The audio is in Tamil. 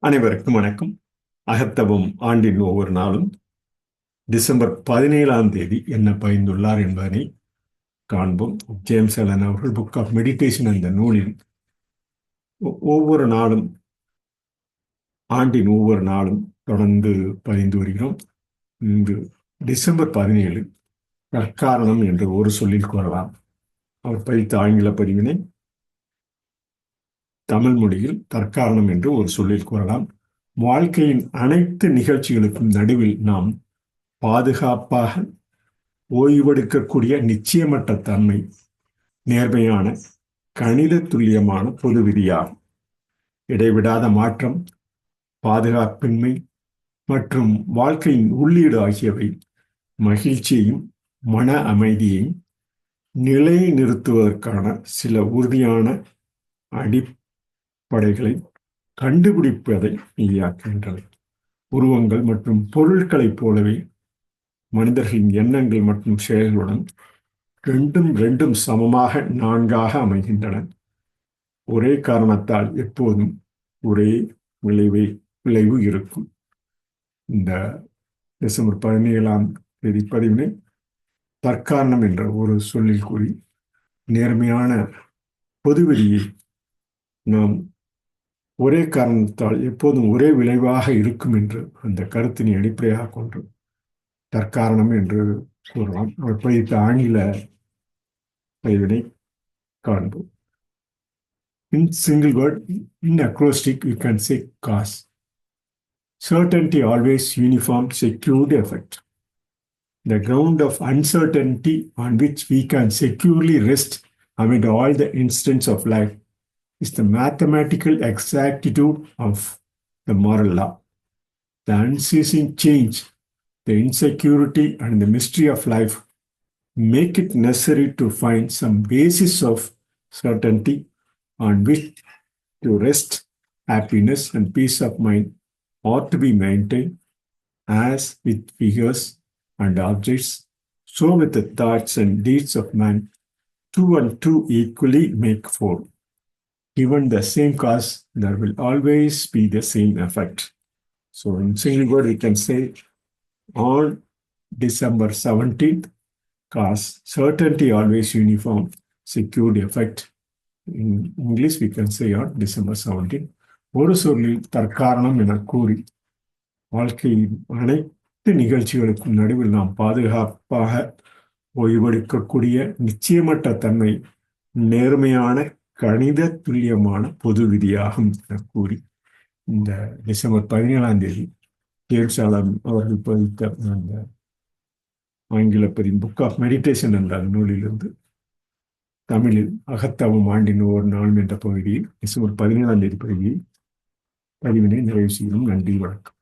அனைவருக்கும் வணக்கம். அகத்தவம் ஆண்டின் ஒவ்வொரு நாளும் டிசம்பர் 17ஆம் தேதி என்ன பகிர்ந்துள்ளார் என்பதனை காண்போம். ஜேம்ஸ் அலன் அவர்கள் புக் ஆஃப் மெடிடேஷன் என்ற நூலில் ஒவ்வொரு நாளும் ஆண்டின் ஒவ்வொரு நாளும் தொடர்ந்து பதிந்து வருகிறோம். இன்று டிசம்பர் 17 தற்காரணம் என்று ஒரு சொல்லில் கூறலாம். அவர் பதித்த ஆங்கில பதிவினை தமிழ் மொழியில் தற்காரணம் என்று ஒரு சொல்லில் கூறலாம். வாழ்க்கையின் அனைத்து நிகழ்ச்சிகளுக்கும் நடுவில் நாம் பாதுகாப்பாக ஓய்வெடுக்கக்கூடிய நிச்சயமற்ற தன்மை நேர்மையான கணித துல்லியமான பொது விதியாகும். இடைவிடாத மாற்றம், பாதுகாப்பின்மை மற்றும் வாழ்க்கையின் உள்ளீடு ஆகியவை மகிழ்ச்சியையும் மன அமைதியையும் நிலைநிறுத்துவதற்கான சில உறுதியான அடிப்படைகளை கண்டுபிடிப்பதை மெய்யாக்குகின்றன. உருவங்கள் மற்றும் பொருட்களைப் போலவே மனிதர்களின் எண்ணங்கள் மற்றும் செயல்களுடன் ரெண்டும் சமமாக நான்காக அமைகின்றன. ஒரே காரணத்தால் எப்போதும் ஒரே விளைவு இருக்கும். இந்த டிசம்பர் 17ஆம் தேதி பதிவினை தற்காரணம் என்ற ஒரு சொல்லில் கூறி நேர்மையான பொதுவெளியை நாம் ஒரே காரணத்தால் எப்போதும் ஒரே விளைவாக இருக்கும் என்று அந்த கருத்தினை அடிப்படையாக கொண்டு தற்காரணம் என்று கூறலாம். அவர் பதித்த ஆங்கில பதிவினை காண்போம். In single word, in acrostic, you can say cause. Certainty always uniform, secured effect. The ground of uncertainty on which we can securely rest amid all the incidents of life is the mathematical exactitude of the moral law. The unceasing change, the insecurity and the mystery of life make it necessary to find some basis of certainty on which to rest. Happiness and peace of mind ought to be maintained, as with figures and objects, so with the thoughts and deeds of man. Two and two equally make four. Given the same cause, there will always be the same effect. So in single word, we can say on December 17th, cause, certainty always uniform, secured effect. In English, we can say on December 17th. ஒரு சொல்லில் தற்காரணம் என கூறி வாழ்க்கையின் அனைத்து நிகழ்ச்சிகளுக்கும் நடுவில் நாம் பாதுகாப்பாக ஓய்வெடுக்கக்கூடிய நிச்சயமற்ற தன்மை நேர்மையான கணித துல்லியமான பொது விதியாகும் என கூறி இந்த டிசம்பர் 17ஆம் தேதி ஜேம்ஸ் அலன் அவர்கள் பதித்த அந்த ஆங்கில பதிவின் புக் ஆஃப் மெடிடேஷன் என்ற நூலிலிருந்து தமிழில் அகத்தவம் ஆண்டின் ஒவ்வொரு நாளும் என்ற பகுதியில் டிசம்பர் 17ஆம் தேதி பதிவினை நிறைவு செய்யும். நன்றி, வணக்கம்.